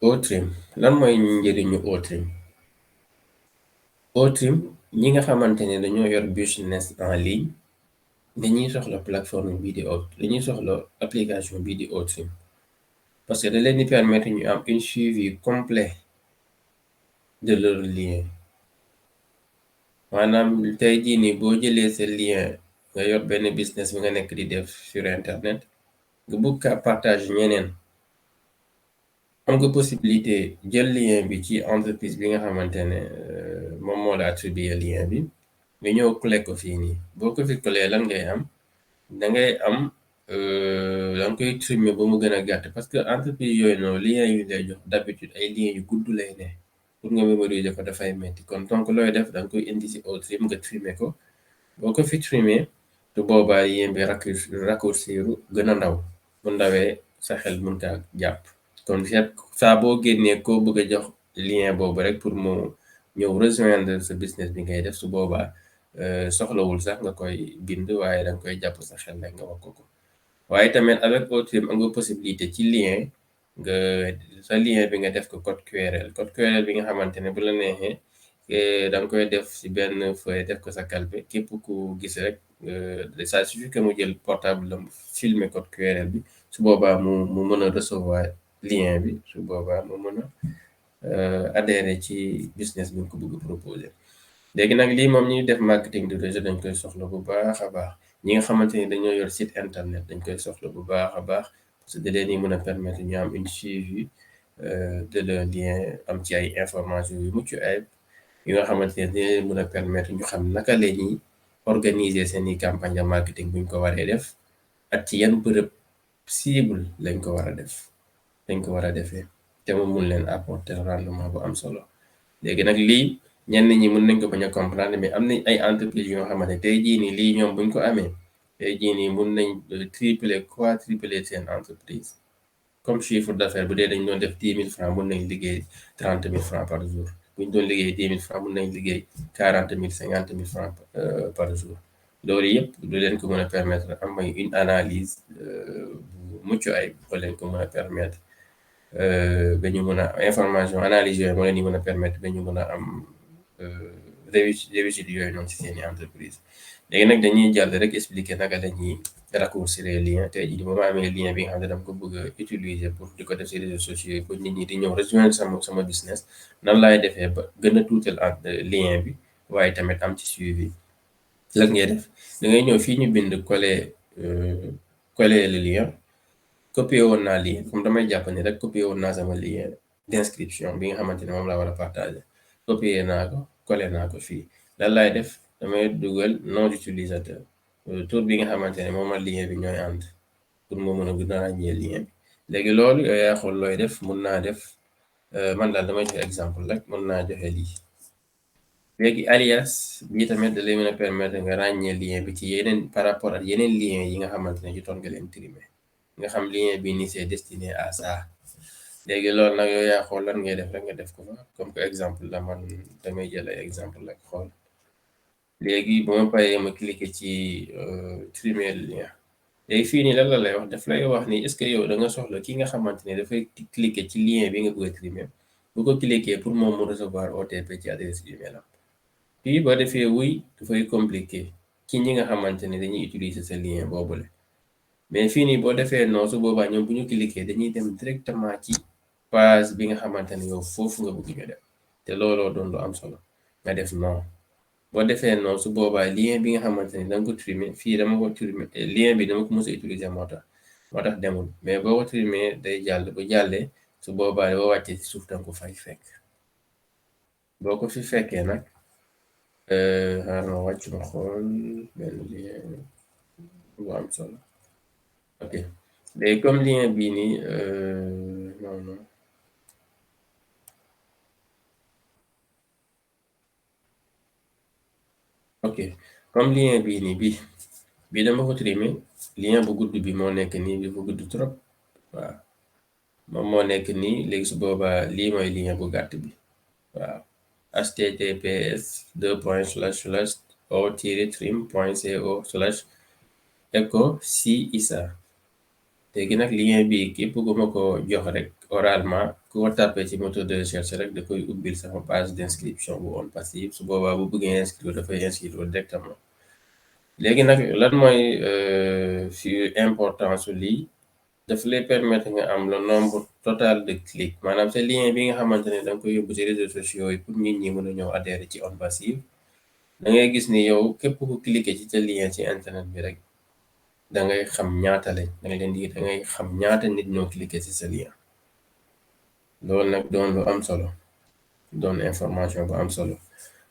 OTRIM lan mooy njëriñu OTRIM? OTRIM ñi nga xamante ne dañoo yor business en ligne dañuy soxla plateforme bii di dañuy soxla application bii di OTRIM parce que da leen di permettre ñu am un suivi complet de leur lien. maanaam tey jii nii boo jëlee sa lien nga yor benn business bi nga nekk di def sur internet nga bëgg ka partage ñeneen, am nga possibilité jël lien bi ci entreprise bi nga xamante ne moom moo la attribué lien bi nga ñëw coller ko fii nii. boo ko fi coller lan ngay am da ngay am da nga koy trimer ba mu gën a gàtt parce que entreprise yooyu noonu lien yu lay jox d'habitude ay lien yu gudd lay ne pour nga mémoriser ko dafay metti kon donc looy def da nga koy indi si OTRIM nga trimer ko. boo ko fi trimer su boobaa lien bi raccourciru gën a ndaw bu ndawee sa xel mën kaa jàpp. kon saa boo génnee koo bëgg a jox lien boobu rek pour mu ñëw rejoindre sa business bi ngay def su boobaa soxlawul sax nga koy bind waaye danga koy jàpp sa xel rek nga wax ko. waaye tamit avec OTRIM am nga possibilité ci lien nga sa lien bi nga def ko code QRL bi nga xamante ne bu la neexee da nga koy def si benn feuille def ko sa calpe képp ku gis rek ça suffit que mu jël portable am filmer code QRL bi su boobaa mu mën a recevoir lien bi su boobaa mu mën a adhérer ci business bi nga ko bëgg proposer. léegi nag lii moom ñuy def marketing de réseau dañ koy soxla bu baax a baax ñi nga xamante ni dañoo yor site internet dañ koy soxla bu baax a baax parce que da leen di mën a permettre ñu am une suivi de leur lien am ci ay informations yu mucc ayib yi nga xamante ne dina leen mën a permettre ñu xam naka la ñuy organiser seeni campagne de marketing buñ ko waree def ak ci yan bërëb cible lañ ko war a def dañ ko war a defee te mu mun leen apporter rendement bu am solo. léegi nag lii ñenn ñi mën nañ ko bañ a comprendre mais am nañ ay entreprise yoo xamante tey jii nii lii ñoom buñ ko amee tey jii nii mun nañ tripler quadrupler seen entreprise comme chiffre d'affaires bu dee dañ doon def 10 000 francs mun nañ liggéey 30 000 francs par jour buñ doon liggéey 10 000 francs mun nañ liggéey 40 000 50 000 francs par jour. loolu yëpp du leen ko mën a permettre am ay une analyse bu mucc ay ba leen ko mën a permettre ba ñu mën a information analyse yooyu moo leen di mën a permettre ba ñu mën a am réussite yooyu noonu ci seeni entreprise. léegi nag dañuy jàll rek expliquer naka la ñuy raccourcir lien tey jii ba ma amee lien bi nga xam ne dama ko bëgg a utiliser pour di ko def ci réseaux sociaux pour nit ñi di ñëw rejoindre sama business nan laay defee ba gën a tuutal lien bi waaye tamit am ci suivi. lan ngay def da ngay ñëw fii ñu bind coller le lien. copier woon naa lien comme damay jàpp ne rek copier woon naa sama lien d'inscription bi nga xamante ne moom laa war a partager copier naa ko coller naa ko fii lan laay def damay dugal nom d'utilisateur tur bi nga xamante ne moom ak lien bi ñooy ànd pour moo mën a gën a ràññee lien bi. léegi loolu yow yaa xool looy def mun naa def man daal damay joxe exemple rek mun naa joxe lii. léegi alias bii tamit da lay mën a permettre nga ràññee lien bi ci yeneen par rapport ak yeneen lien yi nga xamante ne jotoon nga leen trimer nga xam lien bi ni c'est destiné à ça. léegi loolu nag yow yaa xool lan ngay def rek nga def ko fa comme que exemple la man damay jël ay exemple rek xool. léegi bu ma paree ma cliquer ci trimer lien léegi fii nii lan la lay wax daf lay wax ni est-ce que yow da nga soxla ki nga xamante ne dafay cliquer ci lien bi nga bëgg a trimer bu ko cliquer pour moom mu recevoir OTP ci adresse email am. fii boo defee wuy dafay compliqué ci ñi nga xamante ne dañuy utiliser sa lien boobule. mais fii nii boo defee non su boobaa ñoom bu ñu cliquer dañuy dem directement ci page bi nga xamante ne yow foofu nga bëgg ñu def te looloo doon lu am solo nga def non. boo defee non su boobaa lien bi nga xamante ne da nga ko trimer fii dama ko trimer lien bi dama ko mos a utiliser moo tax demul mais boo ko trimer day jàll bu jàllee su boobaa boo wàccee ci suuf danga ko fay fekk. boo ko fi fekkee nag xaaral ma wàcc ma xool benn lien bu am solo. ok léegi comme lien bii nii non ok comme lien bii nii bii dama ko trimer lien bu gudd bi moo nekk nii bi bu gudd trop waaw moom moo nekk nii léegi su boobaa lii mooy lien bu gàtt bi waaw https://o-trim.co/echo si Issa léegi nag lien bi képp ku ma ko jox rek oralement ku ko tapé ci moteur de recherche rek da koy ubbil sama page d'inscription bu Onpassive su boobaa bu bëggee inscrire dafay inscrire directement. léegi nag lan mooy fi importance su lii daf lay permettre nga am le nombre total de clics maanaam sa lien bi nga xamante ne da nga koy yóbbu ci réseaux sociaux yi pour nit ñi mën a ñëw adhérer ci Onpassive da ngay gis ni yow képp ku cliquer ci sa lien ci internet bi rek da ngay xam ñaata lañ da nga leen di da ngay xam ñaata nit ñoo cliquer ci sa lien loolu nag doon lu am solo doon information bu am solo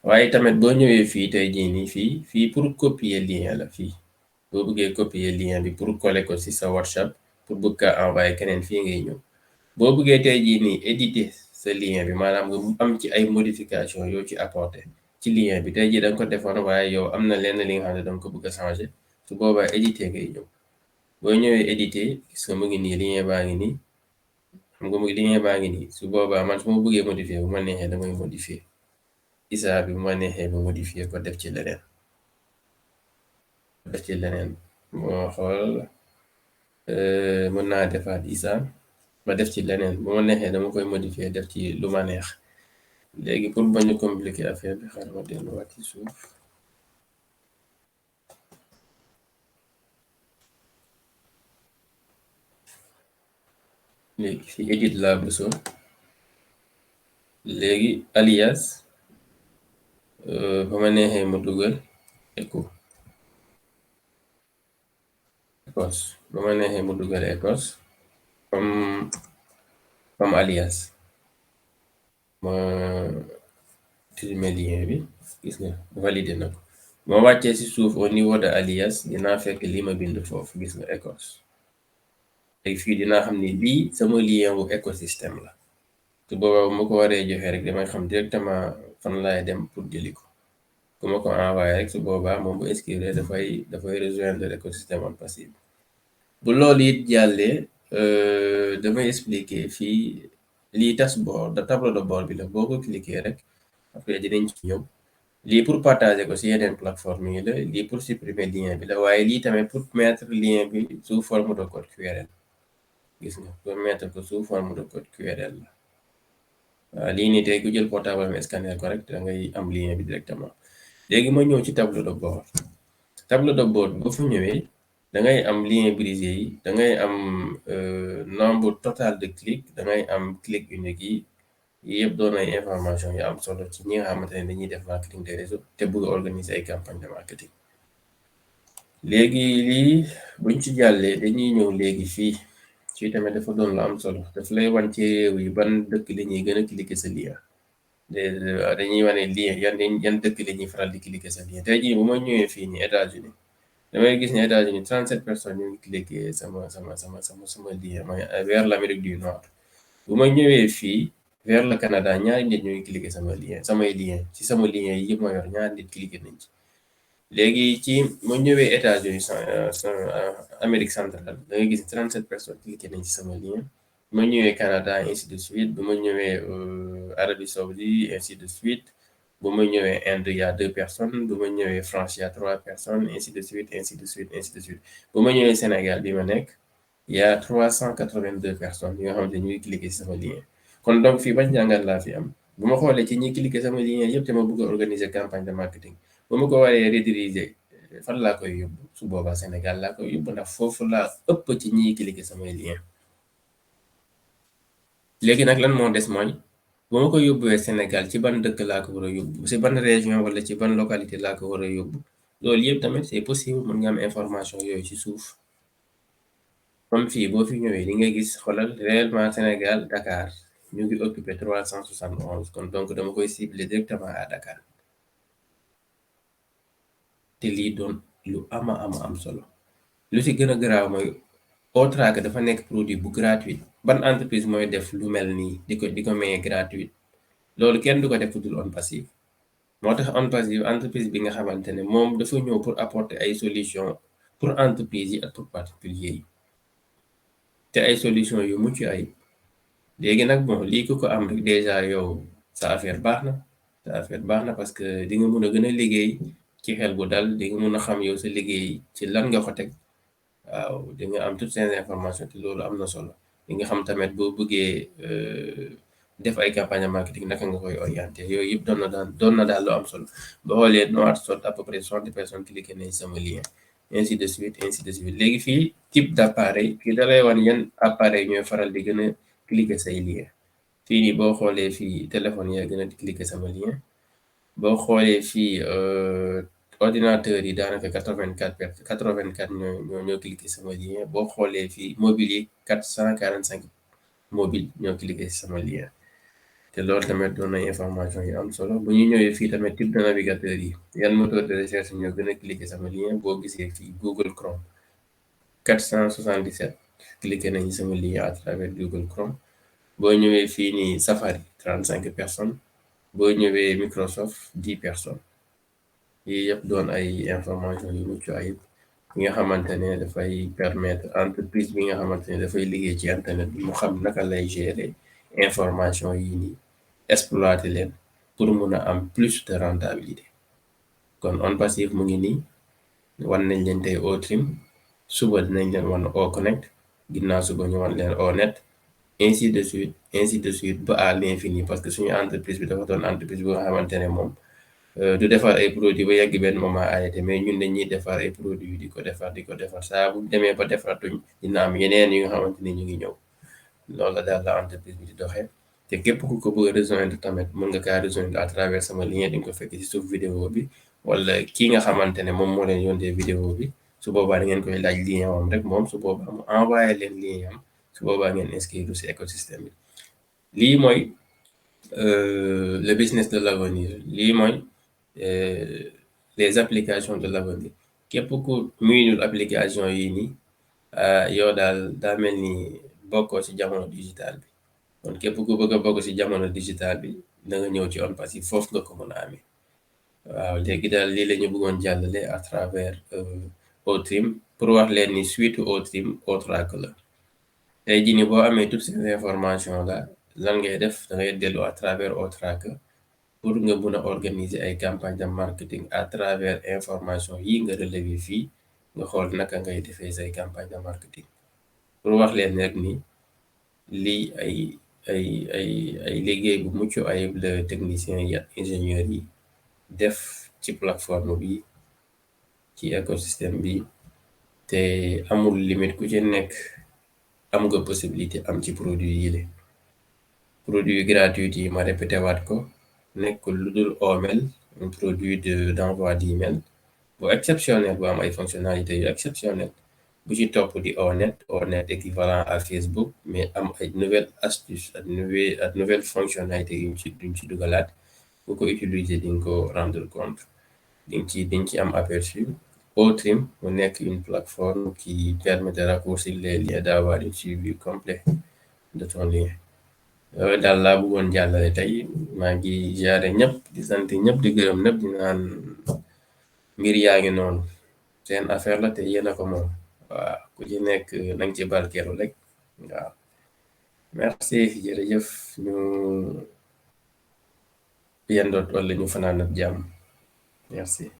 waaye tamit boo ñëwee fii tey jii nii fii pour copier lien la fii boo bëggee copier lien bi pour coller ko ci sa WhatsApp pour bëgg kaa envoyer keneen fii ngay ñëw boo bëggee tey jii nii éditer sa lien bi maanaam nga am ci ay modification yoo ci apporter ci lien bi tey jii da nga ko defoon waaye yow am na lenn li nga xam ne da nga ko bëgg a changer su boobaa éditer ngay ñëw boo ñëwee éditer gis nga mu ngi nii lien baa ngi nii xam nga mu lien baa ngi nii su boobaa man su ma bëggee modifier bu ma neexee damay modifier Issa bi bu ma neexee ba modifier ko def ci leneen moo xool mën naa defaat Issa ma def ci leneen bu ma neexee dama koy modifier def ci lu ma neex léegi pour bañ a compliquer affaire bi xaaral ma delluwaat ci suuf léegi fi edit laa bësoon léegi alias ba ma neexee ma dugal écosse ba ma neexee mu dugal écosse comme alias ma trimer lien bi gis nga validé na ko ma wàccee ci suuf au niveau de alias dinaa fekk li ma bind foofu gis nga écosse léegi fii dinaa xam ni lii sama lien wu écosystème la su boobaa bu ma ko waree joxe rek damay xam directement fan laay dem pour jëli ko ku ma ko envoyé rek su boobaa moom bu inscrire dafay rejoindre l'écosystème Onpassive bu loolu it jàllee damay expliquer fii lii dashboard da tableau de bord bi la boo ko cliquer rek après dinañ ci ñëw lii pour partager ko ci yeneen plateforme yi la lii pour supprimer lien bi la waaye lii tamit pour mettre lien bi sous forme de code QRL gis nga pour mettre ko sous forme de code QRL la waaw lii nii tey ku jël portable am scanner ko rek da ngay am lien bi directement léegi ma ñëw ci tableau de bord boo fa ñëwee da ngay am lien brisé yi da ngay am nombre total de clic da ngay am clic unique yi yëpp doon ay information yu am solo ci ñi nga xamante ne dañuy def marketing de réseau te bëgg organiser ay campagne de marketing léegi lii buñ ci jàllee dañuy ñëw léegi fii ci tamit dafa doon lu am solo daf lay wan ci réew yi ban dëkk la ñuy gën a cliquer sa lien dañuy wane lien yan dëkk la ñuy faral di cliquer sa lien tey jii bu ma ñëwee fii nii États-Unis damay gis ne États-Unis 37 personnes ñu ngi cliquer sama lien mooy vers l'Amérique du Nord bu ma ñëwee fii vers le Canada ñaari nit ñu ngi cliquer samay lien ci sama lien yi yëpp ma yor ñaari nit cliquer nañ ci léegi ci ma ñëwee États-Unis Amérique centrale da ngay gis 37 personnes cliquer nañ ci sama lien bu ma ñëwee Canada ainsi de suite bu ma ñëwee Arabie Saoudite ainsi de suite bu ma ñëwee Inde y a 2 personnes bu ma ñëwee France y a 3 personnes ainsi de suite bu ma ñëwee Sénégal bi ma nekk y a 382 personnes yi nga xamante ñuy cliquer ci sama lien kon donc fii bañ jàngat laa fi am bu ma xoolee ci ñi cliquer sama lien yëpp te ma bëgg a organiser campagne de marketing bu ma ko waree rediriger fan laa koy yóbbu su boobaa Sénégal laa koy yóbbu ndax foofu laa ëpp ci ñiy cliquer samay lien léegi nag lan moo des mooy bu ma ko yóbbuwee Sénégal ci ban dëkk laa ko war a yóbbu ci ban région wala ci ban localité laa ko war a yóbbu loolu yëpp tamit c'est possible mën nga am information yooyu ci suuf comme fii boo fi ñëwee li nga gis xoolal réellement Sénégal Dakar ñu ngi occupé 371 kon donc dama koy cibler directement à Dakar te lii doon lu ama am solo lu ci gën a garaaw mooy OTRIM dafa nekk produit bu gratuit ban entreprise mooy def lu mel nii di ko maye gratuit loolu kenn du ko def dul Onpassive moo tax Onpassive entreprise bi nga xamante ne moom dafa ñëw pour apporter ay solution pour entreprise yi ak pour particulier yi te ay solution yu mucc ayib léegi nag bon lii ku ko am rek déjà yow sa affaire baax na parce que di nga mun a gën a liggéey ci xel bu dal di nga mun a xam yow sa liggéey ci lan nga ko teg waaw di nga am toutes ces informations te loolu am na solo di nga xam tamit boo bëggee def ay campagne marketing naka nga koy orienté yooyu yëpp doon na daal lu am solo boo xoolee noir sot à peu près 60 personnes cliqué nañ sama lien ainsi de suite léegi fii type d' appareil fii da lay wan yan appareil ñooy faral di gën a cliqué say lien fii nii boo xoolee fii téléphone yaa gën a cliqué sama lien boo xoolee fii ordinateur yi daanaka 84 ñoo cliqué sama lien boo xoolee fii mobile yi 445 mobile ñoo cliqué sama lien te loolu tamit doon na information yu am solo bu ñu ñëwee fii tamit type de navigateur yi yan moteur de recherche ñoo gën a cliqué sama lien boo gisee fii Google Chrome 477 cliqué nañu sama lien à travers Google Chrome boo ñëwee fii nii Safari 35 personnes boo ñëwee Microsoft 10 personnes yii yëpp doon ay information yu mucc ayib bi nga xamante ne dafay permettre entreprise bi nga xamante ne dafay liggéey ci internet bi mu xam naka lay gérer information yii nii exploiter leen pour mun a am plus de rentabilité kon Onpassive mu ngi nii wan nañ leen tey OTRIM suba dinañ leen wan OConnect ginnaaw suba ñu wan leen ONET ainsi de suite ba à l'infini parce que suñu entreprise bi dafa doon entreprise bu nga xamante ne moom du defar ay produits ba yegg benn moment arrêté mais ñun dañuy defar ay produits di ko defar saa bu demee ba defaratuñ dina am yeneen yi nga xamante ne ñu ngi ñëw loolu la daal la entreprise bi di doxee te képp ku ko bëgg a rejoindre tamit mën nga kaa rejoindre à travers sama lien di nga ko fekk ci suuf vidéo bi wala kii nga xamante ne moom moo leen yónnee vidéo bi su boobaa da ngeen koy laaj lien am rek moom su boobaa mu envoyé leen lien am su boobaa ngeen inscrire ci écosystème bi lii mooy le business de l'avenir lii mooy les applications de l'avenir képp ku miinul application yii nii yow daal daa mel ni bokkoo ci jamono digital bi kon képp ku bëgg a bokk ci jamono digital bi da nga ñëw ci Onpassive foofu nga ko mën a amee waaw léegi daal lii la ñu bëggoon jàllale à travers OTRIM pour wax leen ni suite OTRIM OTRAC la tey jii nii boo amee toutes ces informations là lan ngay def da ngay dellu à travers OTRAC pour nga mun a organiser ay campagne de marketing à travers information yi nga relever fii nga xool naka ngay defee say campagne de marketing pour wax leen rek ni lii ay liggéey bu mucc ayib la technicien yi ak ingénieur yi def ci plateforme bi ci écosystème bi te amul limite ku ci nekk am nga possibilité am ci produit yi le produit gratuit yi ma répété waat ko nekkul lu dul OML un produit d'envoi d'email bu exceptionnel bu am ay fonctionnalités yu exceptionnel bu ci topp di ONET équivalent à Facebook mais am ay nouvelles astuces ak nouvelle fonctionnalité yuñ ci dugalaat bu ko utiliser di nga ko rendre compte di nga ci am aperçu OTRIM mu nekk une plateforme qui permet de raccourcir les liens d'avoir un suivi complet de ton lien loolu daal laa bëggoon jàllale tey maa ngi jaare ñëpp di sant ñëpp di gërëm ñëpp di naan mbir yaa ngi noonu seen affaire la te yéen a ko moom waaw ku ci nekk nañ ci barkeelu rek waaw merci jërëjëf ñu yendoot wala ñu fanaan ak jàmm merci